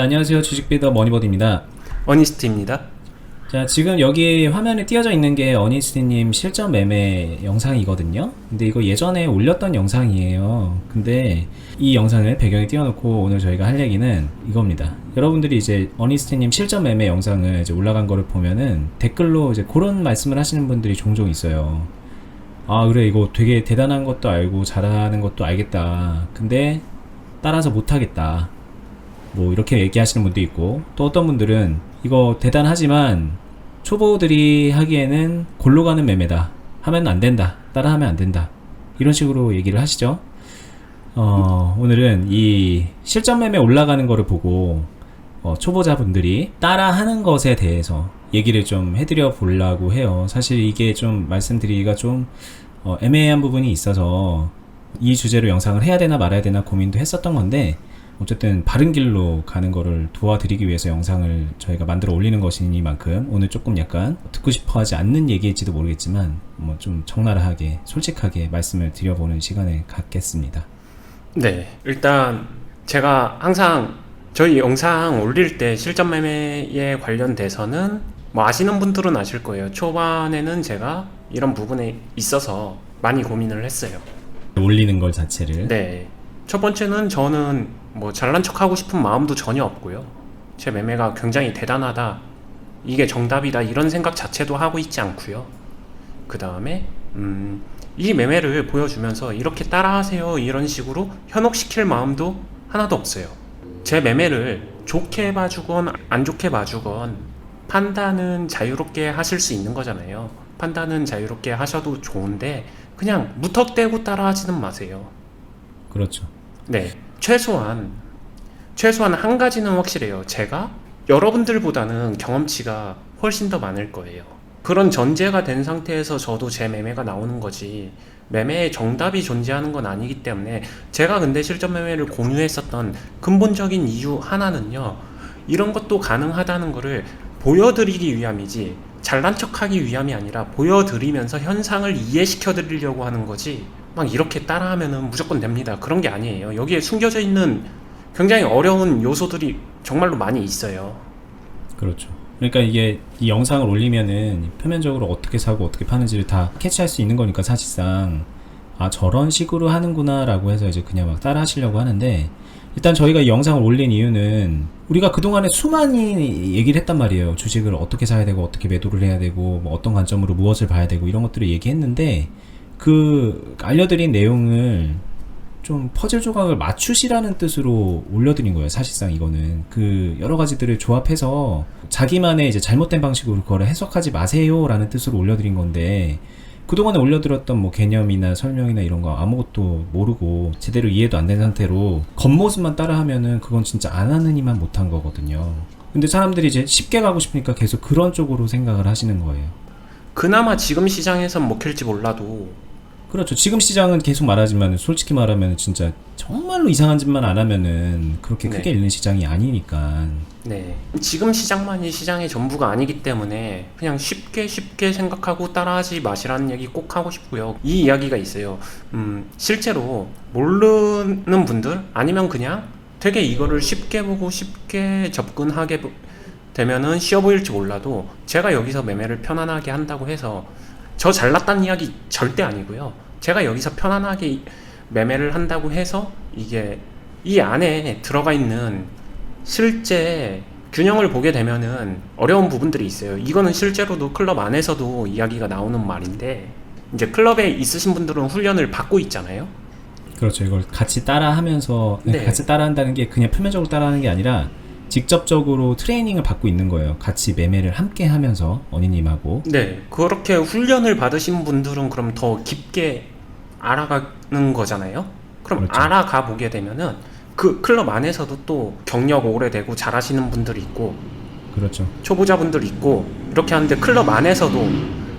자, 안녕하세요. 주식비더 머니버드입니다. 어니스트입니다. 자, 지금 여기 화면에 띄어져 있는 게 어니스트님 실전 매매 영상이거든요. 근데 이거 예전에 올렸던 영상이에요. 근데 이 영상을 배경에 띄워놓고 오늘 저희가 할 얘기는 이겁니다. 여러분들이 이제 어니스트님 실전 매매 영상을 이제 올라간 거를 보면은 댓글로 이제 그런 말씀을 하시는 분들이 종종 있어요. 아, 그래, 이거 되게 대단한 것도 알고 잘하는 것도 알겠다. 근데 따라서 못하겠다. 뭐 이렇게 얘기하시는 분도 있고, 또 어떤 분들은 이거 대단하지만 초보들이 하기에는 골로 가는 매매다, 하면 안 된다, 따라하면 안 된다, 이런 식으로 얘기를 하시죠. 오늘은 이 실전 매매 올라가는 거를 보고 초보자분들이 따라하는 것에 대해서 얘기를 좀 해드려 보려고 해요. 사실 이게 좀 말씀드리기가 좀 애매한 부분이 있어서 이 주제로 영상을 해야 되나 말아야 되나 고민도 했었던 건데, 어쨌든 바른 길로 가는 거를 도와드리기 위해서 영상을 저희가 만들어 올리는 것이니만큼 오늘 조금 약간 듣고 싶어 하지 않는 얘기일지도 모르겠지만 뭐 좀 적나라하게 솔직하게 말씀을 드려보는 시간을 갖겠습니다. 네, 일단 제가 항상 저희 영상 올릴 때 실전 매매에 관련돼서는 뭐 아시는 분들은 아실 거예요. 초반에는 제가 이런 부분에 있어서 많이 고민을 했어요. 올리는 걸 자체를. 네, 첫 번째는 저는 뭐 잘난 척 하고 싶은 마음도 전혀 없고요. 제 매매가 굉장히 대단하다, 이게 정답이다, 이런 생각 자체도 하고 있지 않고요. 그 다음에 이 매매를 보여주면서 이렇게 따라하세요, 이런 식으로 현혹시킬 마음도 하나도 없어요. 제 매매를 좋게 봐주건 안 좋게 봐주건 판단은 자유롭게 하실 수 있는 거잖아요. 판단은 자유롭게 하셔도 좋은데 그냥 무턱대고 따라하지는 마세요. 그렇죠. 네, 최소한 한 가지는 확실해요. 제가 여러분들보다는 경험치가 훨씬 더 많을 거예요. 그런 전제가 된 상태에서 저도 제 매매가 나오는 거지, 매매에 정답이 존재하는 건 아니기 때문에. 제가 근데 실전 매매를 공유했었던 근본적인 이유 하나는요, 이런 것도 가능하다는 거를 보여드리기 위함이지 잘난 척하기 위함이 아니라 보여드리면서 현상을 이해시켜 드리려고 하는 거지, 막 이렇게 따라하면은 무조건 됩니다, 그런 게 아니에요. 여기에 숨겨져 있는 굉장히 어려운 요소들이 정말로 많이 있어요. 그렇죠. 그러니까 이게 이 영상을 올리면은 표면적으로 어떻게 사고 어떻게 파는지를 다 캐치할 수 있는 거니까 사실상 아, 저런 식으로 하는구나 라고 해서 이제 그냥 막 따라 하시려고 하는데, 일단 저희가 이 영상을 올린 이유는 우리가 그동안에 수많이 얘기를 했단 말이에요. 주식을 어떻게 사야 되고 어떻게 매도를 해야 되고 뭐 어떤 관점으로 무엇을 봐야 되고 이런 것들을 얘기했는데, 그 알려드린 내용을 좀 퍼즐 조각을 맞추시라는 뜻으로 올려드린 거예요. 사실상 이거는 그 여러 가지들을 조합해서 자기만의 이제 잘못된 방식으로 그거를 해석하지 마세요 라는 뜻으로 올려드린 건데, 그동안에 올려드렸던 뭐 개념이나 설명이나 이런 거 아무것도 모르고 제대로 이해도 안 된 상태로 겉모습만 따라하면은 그건 진짜 안 하는 이만 못한 거거든요. 근데 사람들이 이제 쉽게 가고 싶으니까 계속 그런 쪽으로 생각을 하시는 거예요. 그나마 지금 시장에선 먹힐지 몰라도. 그렇죠. 지금 시장은 계속 말하지만 솔직히 말하면 진짜 정말로 이상한 짓만 안 하면은 그렇게 크게 잃는 시장이 아니니까. 네, 지금 시장만이 시장의 전부가 아니기 때문에 그냥 쉽게 생각하고 따라하지 마시라는 얘기 꼭 하고 싶고요. 이 이야기가 있어요. 실제로 모르는 분들, 아니면 그냥 되게 이거를 쉽게 보고 쉽게 접근하게 되면은 쉬워 보일지 몰라도, 제가 여기서 매매를 편안하게 한다고 해서 저 잘났다는 이야기 절대 아니고요. 제가 여기서 편안하게 매매를 한다고 해서 이게 이 안에 들어가 있는 실제 균형을 보게 되면은 어려운 부분들이 있어요. 이거는 실제로도 클럽 안에서도 이야기가 나오는 말인데, 이제 클럽에 있으신 분들은 훈련을 받고 있잖아요. 그렇죠. 이걸 같이 따라하면서, 네. 같이 따라한다는 게 그냥 표면적으로 따라하는 게 아니라 직접적으로 트레이닝을 받고 있는 거예요. 같이 매매를 함께 하면서 어니님하고. 네, 그렇게 훈련을 받으신 분들은 그럼 더 깊게 알아가는 거잖아요. 그럼 그렇죠. 알아가 보게 되면은 그 클럽 안에서도 또 경력 오래되고 잘하시는 분들이 있고, 그렇죠. 초보자분들 있고, 이렇게 하는데 클럽 안에서도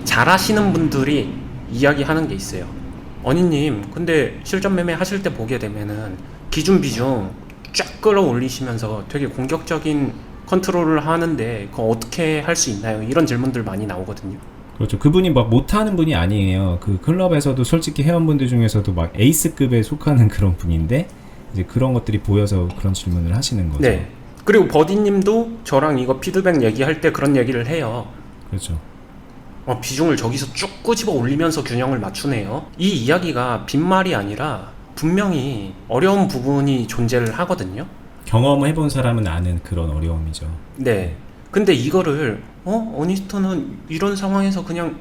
잘하시는 분들이 이야기하는 게 있어요. 어니님, 근데 실전 매매 하실 때 보게 되면은 기준 비중 쫙 끌어올리시면서 되게 공격적인 컨트롤을 하는데 그거 어떻게 할 수 있나요? 이런 질문들 많이 나오거든요. 그렇죠. 그분이 막 못하는 분이 아니에요. 그 클럽에서도 솔직히 회원분들 중에서도 막 에이스급에 속하는 그런 분인데, 이제 그런 것들이 보여서 그런 질문을 하시는 거죠. 네. 그리고 버디님도 저랑 이거 피드백 얘기할 때 그런 얘기를 해요. 그렇죠. 비중을 저기서 쭉 끄집어 올리면서 균형을 맞추네요. 이 이야기가 빈말이 아니라 분명히 어려운 부분이 존재를 하거든요. 경험해본 사람은 아는 그런 어려움이죠. 네. 근데 이거를 어니스터는 이런 상황에서 그냥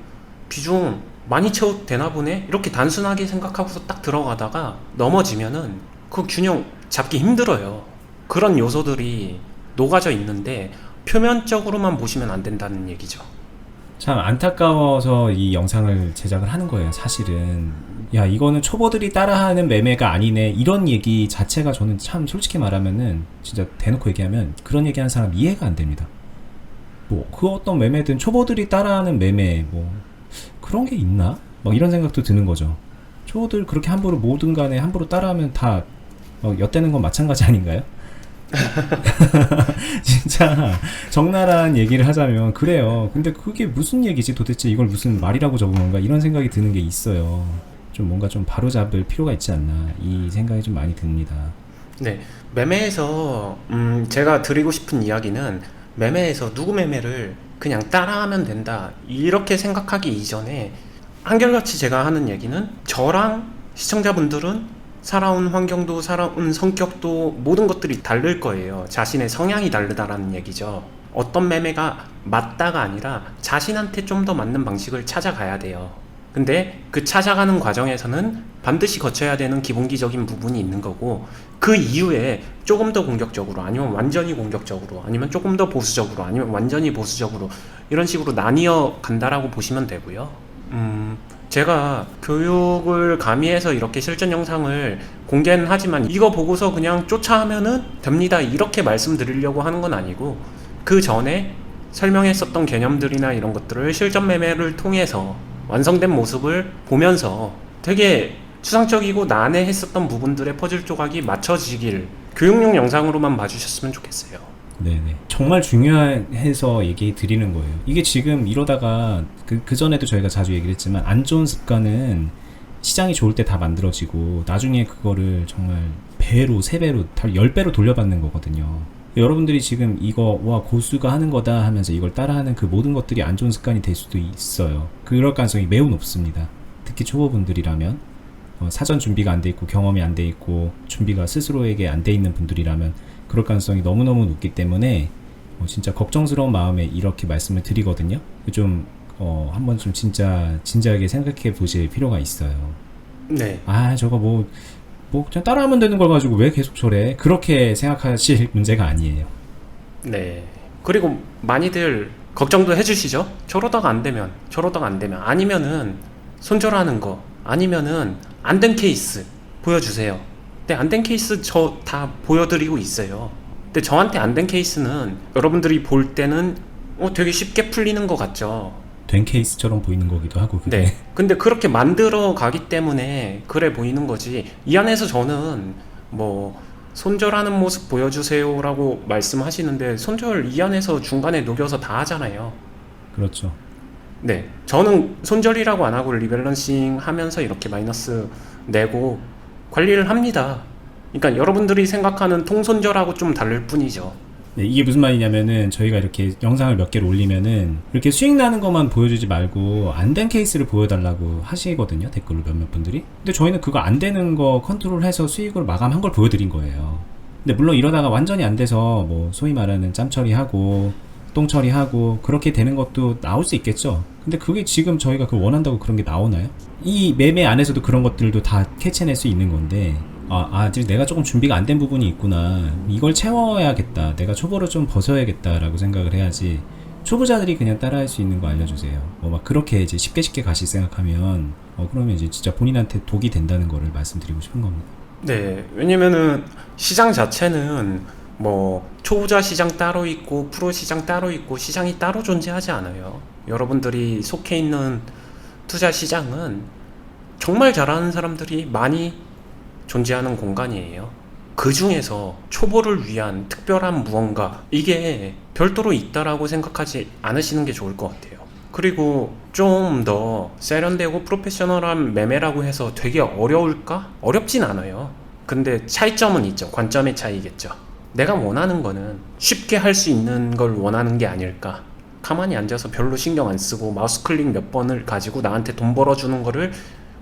비중 많이 채워도 되나 보네? 이렇게 단순하게 생각하고서 딱 들어가다가 넘어지면은 그 균형 잡기 힘들어요. 그런 요소들이 녹아져 있는데 표면적으로만 보시면 안 된다는 얘기죠. 참 안타까워서 이 영상을 제작을 하는 거예요. 사실은 야 이거는 초보들이 따라하는 매매가 아니네 이런 얘기 자체가 저는 참 솔직히 말하면은 진짜 대놓고 얘기하면 그런 얘기하는 사람 이해가 안 됩니다. 뭐 그 어떤 매매든 초보들이 따라하는 매매 뭐 그런 게 있나? 막 이런 생각도 드는 거죠. 초보들 그렇게 함부로 뭐든 간에 함부로 따라하면 다 엿대는 건 마찬가지 아닌가요? 진짜 적나라한 얘기를 하자면 그래요. 근데 그게 무슨 얘기지 도대체 이걸 무슨 말이라고 적은 건가 이런 생각이 드는 게 있어요. 좀 뭔가 좀 바로잡을 필요가 있지 않나 이 생각이 좀 많이 듭니다. 네. 매매에서 제가 드리고 싶은 이야기는 매매에서 누구 매매를 그냥 따라하면 된다 이렇게 생각하기 이전에 한결같이 제가 하는 얘기는 저랑 시청자분들은 살아온 환경도 살아온 성격도 모든 것들이 다를 거예요. 자신의 성향이 다르다라는 얘기죠. 어떤 매매가 맞다가 아니라 자신한테 좀 더 맞는 방식을 찾아가야 돼요. 근데 그 찾아가는 과정에서는 반드시 거쳐야 되는 기본기적인 부분이 있는 거고 그 이후에 조금 더 공격적으로 아니면 완전히 공격적으로 아니면 조금 더 보수적으로 아니면 완전히 보수적으로 이런 식으로 나뉘어 간다라고 보시면 되고요. 제가 교육을 가미해서 이렇게 실전 영상을 공개는 하지만 이거 보고서 그냥 쫓아하면은 됩니다 이렇게 말씀드리려고 하는 건 아니고 그 전에 설명했었던 개념들이나 이런 것들을 실전 매매를 통해서 완성된 모습을 보면서 되게 추상적이고 난해했었던 부분들의 퍼즐 조각이 맞춰지길 교육용 영상으로만 봐주셨으면 좋겠어요. 네네. 정말 중요해서 얘기 드리는 거예요. 이게 지금 이러다가 그 전에도 저희가 자주 얘기를 했지만 안 좋은 습관은 시장이 좋을 때 다 만들어지고 나중에 그거를 정말 배로, 3배로, 10배로 돌려받는 거거든요. 여러분들이 지금 이거 와 고수가 하는 거다 하면서 이걸 따라하는 그 모든 것들이 안 좋은 습관이 될 수도 있어요. 그럴 가능성이 매우 높습니다. 특히 초보분들이라면 사전 준비가 안 돼 있고 경험이 안 돼 있고 준비가 스스로에게 안 돼 있는 분들이라면 그럴 가능성이 너무너무 높기 때문에 진짜 걱정스러운 마음에 이렇게 말씀을 드리거든요. 좀 한번 좀 진짜 진지하게 생각해 보실 필요가 있어요. 네. 저거 뭐 그냥 따라하면 되는 걸 가지고 왜 계속 저래? 그렇게 생각하실 문제가 아니에요. 네. 그리고 많이들 걱정도 해주시죠. 저러다가 안 되면 아니면은 손절하는 거 아니면은 안 된 케이스 보여주세요. 근데 안 된 케이스 저 다 보여드리고 있어요. 근데 저한테 안 된 케이스는 여러분들이 볼 때는 되게 쉽게 풀리는 것 같죠. 된 케이스처럼 보이는 거기도 하고 그게. 네. 근데 그렇게 만들어 가기 때문에 그래 보이는 거지. 이 안에서 저는 뭐 손절하는 모습 보여주세요라고 말씀하시는데 손절 이 안에서 중간에 녹여서 다 하잖아요. 그렇죠. 네. 저는 손절이라고 안 하고 리밸런싱 하면서 이렇게 마이너스 내고 관리를 합니다. 그러니까 여러분들이 생각하는 통손절하고 좀 다를 뿐이죠. 네, 이게 무슨 말이냐면은 저희가 이렇게 영상을 몇 개를 올리면은 이렇게 수익 나는 것만 보여주지 말고 안 된 케이스를 보여달라고 하시거든요. 댓글로 몇몇 분들이. 근데 저희는 그거 안 되는 거 컨트롤해서 수익을 마감한 걸 보여드린 거예요. 근데 물론 이러다가 완전히 안 돼서 뭐 소위 말하는 짬 처리하고 똥 처리하고 그렇게 되는 것도 나올 수 있겠죠. 근데 그게 지금 저희가 그걸 원한다고 그런 게 나오나요? 이 매매 안에서도 그런 것들도 다 캐치해낼 수 있는 건데 아직 내가 조금 준비가 안 된 부분이 있구나. 이걸 채워야겠다. 내가 초보를 좀 벗어야겠다라고 생각을 해야지. 초보자들이 그냥 따라할 수 있는 거 알려주세요. 막 그렇게 이제 쉽게 가실 생각하면 그러면 이제 진짜 본인한테 독이 된다는 거를 말씀드리고 싶은 겁니다. 네. 왜냐면은 시장 자체는 뭐 초보자 시장 따로 있고 프로 시장 따로 있고 시장이 따로 존재하지 않아요. 여러분들이 속해 있는 투자 시장은 정말 잘하는 사람들이 많이 존재하는 공간이에요. 그 중에서 초보를 위한 특별한 무언가 이게 별도로 있다라고 생각하지 않으시는 게 좋을 것 같아요. 그리고 좀 더 세련되고 프로페셔널한 매매라고 해서 되게 어려울까? 어렵진 않아요. 근데 차이점은 있죠. 관점의 차이겠죠. 내가 원하는 거는 쉽게 할 수 있는 걸 원하는 게 아닐까. 가만히 앉아서 별로 신경 안 쓰고 마우스 클릭 몇 번을 가지고 나한테 돈 벌어주는 거를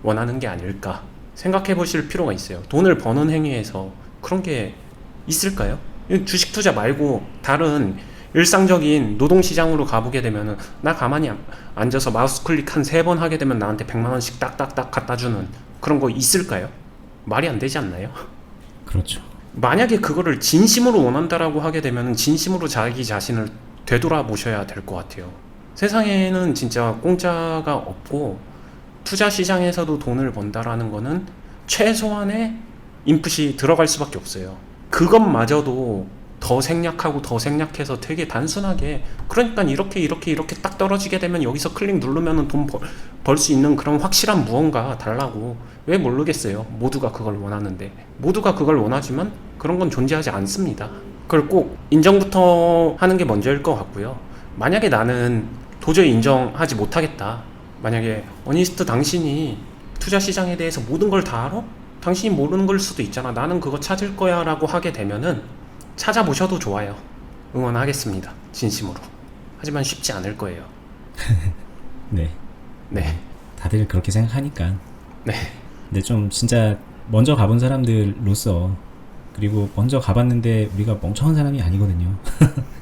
원하는 게 아닐까 생각해 보실 필요가 있어요. 돈을 버는 행위에서 그런 게 있을까요? 주식 투자 말고 다른 일상적인 노동시장으로 가보게 되면은 나 가만히 앉아서 마우스 클릭 한 3번 하게 되면 나한테 100만 원씩 딱딱딱 갖다 주는 그런 거 있을까요? 말이 안 되지 않나요? 그렇죠. 만약에 그거를 진심으로 원한다라고 하게 되면 진심으로 자기 자신을 되돌아보셔야 될 것 같아요. 세상에는 진짜 공짜가 없고 투자 시장에서도 돈을 번다라는 거는 최소한의 인풋이 들어갈 수밖에 없어요. 그것마저도 더 생략하고 더 생략해서 되게 단순하게 그러니까 이렇게 딱 떨어지게 되면 여기서 클릭 누르면 돈 벌 수 있는 그런 확실한 무언가 달라고 왜 모르겠어요. 모두가 그걸 원하는데 모두가 그걸 원하지만 그런 건 존재하지 않습니다. 그걸 꼭 인정부터 하는 게 먼저일 것 같고요. 만약에 나는 도저히 인정하지 못하겠다. 만약에 어니스트 당신이 투자 시장에 대해서 모든 걸 다 알아? 당신이 모르는 걸 수도 있잖아. 나는 그거 찾을 거야 라고 하게 되면은 찾아보셔도 좋아요. 응원하겠습니다. 진심으로. 하지만 쉽지 않을 거예요. 네. 네. 다들 그렇게 생각하니까. 네. 근데 좀 진짜 먼저 가본 사람들로서 그리고 먼저 가봤는데 우리가 멍청한 사람이 아니거든요.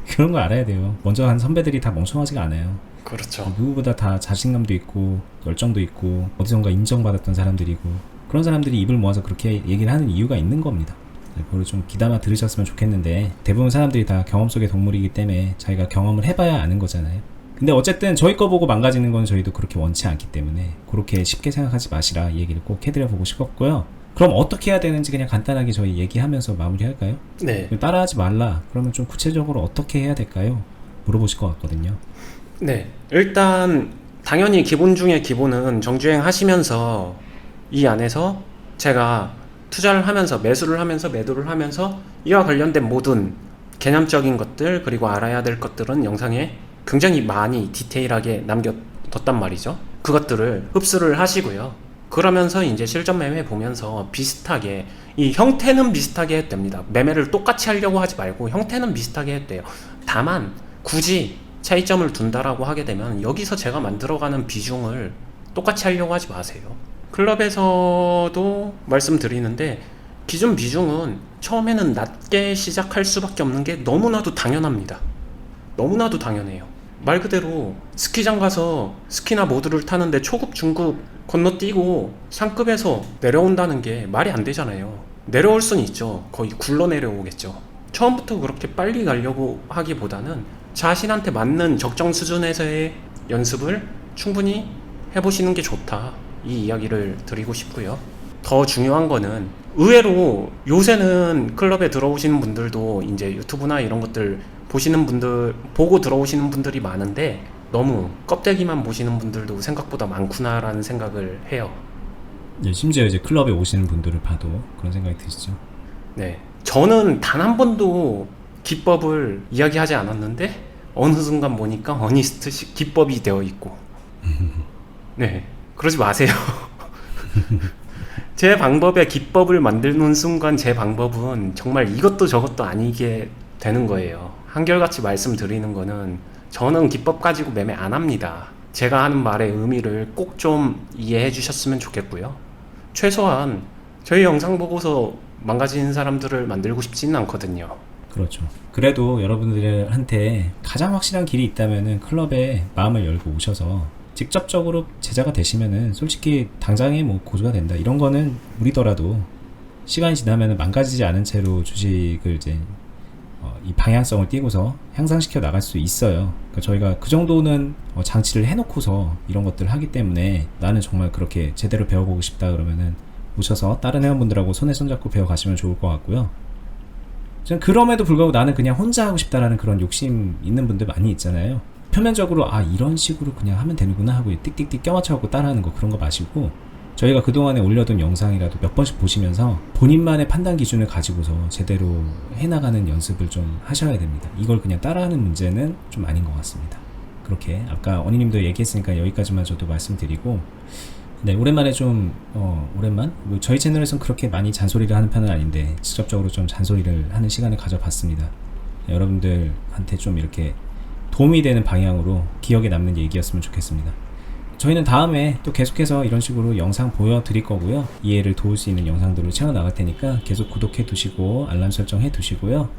그런 거 알아야 돼요. 먼저 간 선배들이 다 멍청하지가 않아요. 그렇죠. 누구보다 다 자신감도 있고 열정도 있고 어디선가 인정받았던 사람들이고 그런 사람들이 입을 모아서 그렇게 얘기를 하는 이유가 있는 겁니다. 그걸 좀 귀담아 들으셨으면 좋겠는데 대부분 사람들이 다 경험 속의 동물이기 때문에 자기가 경험을 해봐야 아는 거잖아요. 근데 어쨌든 저희 거 보고 망가지는 건 저희도 그렇게 원치 않기 때문에 그렇게 쉽게 생각하지 마시라 이 얘기를 꼭 해드려보고 싶었고요. 그럼 어떻게 해야 되는지 그냥 간단하게 저희 얘기하면서 마무리할까요? 네. 따라하지 말라. 그러면 좀 구체적으로 어떻게 해야 될까요? 물어보실 것 같거든요. 네. 일단 당연히 기본 중에 기본은 정주행 하시면서 이 안에서 제가 투자를 하면서 매수를 하면서 매도를 하면서 이와 관련된 모든 개념적인 것들 그리고 알아야 될 것들은 영상에 굉장히 많이 디테일하게 남겨뒀단 말이죠. 그것들을 흡수를 하시고요. 그러면서 이제 실전 매매 보면서 비슷하게 이 형태는 비슷하게 해도 됩니다. 매매를 똑같이 하려고 하지 말고 형태는 비슷하게 해도 돼요. 다만 굳이 차이점을 둔다라고 하게 되면 여기서 제가 만들어가는 비중을 똑같이 하려고 하지 마세요. 클럽에서도 말씀드리는데 기준 비중은 처음에는 낮게 시작할 수밖에 없는 게 너무나도 당연합니다. 너무나도 당연해요. 말 그대로 스키장 가서 스키나 보드를 타는데 초급, 중급 건너뛰고 상급에서 내려온다는 게 말이 안 되잖아요. 내려올 수는 있죠. 거의 굴러 내려오겠죠. 처음부터 그렇게 빨리 가려고 하기보다는 자신한테 맞는 적정 수준에서의 연습을 충분히 해보시는 게 좋다. 이 이야기를 드리고 싶고요. 더 중요한 거는 의외로 요새는 클럽에 들어오시는 분들도 이제 유튜브나 이런 것들 보시는 분들 보고 들어오시는 분들이 많은데 너무 껍데기만 보시는 분들도 생각보다 많구나라는 생각을 해요. 네, 심지어 이제 클럽에 오시는 분들을 봐도 그런 생각이 드시죠. 네, 저는 단 한 번도 기법을 이야기하지 않았는데 어느 순간 보니까 어니스트 기법이 되어 있고 네, 그러지 마세요. 제 방법에 기법을 만드는 순간 제 방법은 정말 이것도 저것도 아니게 되는 거예요. 한결같이 말씀드리는 거는 저는 기법 가지고 매매 안 합니다. 제가 하는 말의 의미를 꼭 좀 이해해 주셨으면 좋겠고요. 최소한 저희 영상 보고서 망가지는 사람들을 만들고 싶지는 않거든요. 그렇죠. 그래도 여러분들한테 가장 확실한 길이 있다면은 클럽에 마음을 열고 오셔서 직접적으로 제자가 되시면은 솔직히 당장에 뭐 고수가 된다 이런 거는 무리더라도 시간이 지나면은 망가지지 않은 채로 주식을 이제 이 방향성을 띄고서 향상시켜 나갈 수 있어요. 그러니까 저희가 그 정도는 장치를 해놓고서 이런 것들을 하기 때문에 나는 정말 그렇게 제대로 배워보고 싶다 그러면은 오셔서 다른 회원분들하고 손에 손잡고 배워가시면 좋을 것 같고요. 그럼에도 불구하고 나는 그냥 혼자 하고 싶다라는 그런 욕심 있는 분들 많이 있잖아요. 표면적으로 이런 식으로 그냥 하면 되는구나 하고 띡띡띡 껴맞춰갖고 따라하는 거 그런 거 마시고 저희가 그동안에 올려둔 영상이라도 몇 번씩 보시면서 본인만의 판단 기준을 가지고서 제대로 해나가는 연습을 좀 하셔야 됩니다. 이걸 그냥 따라하는 문제는 좀 아닌 것 같습니다. 그렇게 아까 언니님도 얘기했으니까 여기까지만 저도 말씀드리고 네, 오랜만에 좀 오랜만? 뭐 저희 채널에선 그렇게 많이 잔소리를 하는 편은 아닌데 직접적으로 좀 잔소리를 하는 시간을 가져봤습니다. 네, 여러분들한테 좀 이렇게 도움이 되는 방향으로 기억에 남는 얘기였으면 좋겠습니다. 저희는 다음에 또 계속해서 이런 식으로 영상 보여드릴 거고요. 이해를 도울 수 있는 영상들을 채워나갈 테니까 계속 구독해 두시고 알람 설정해 두시고요.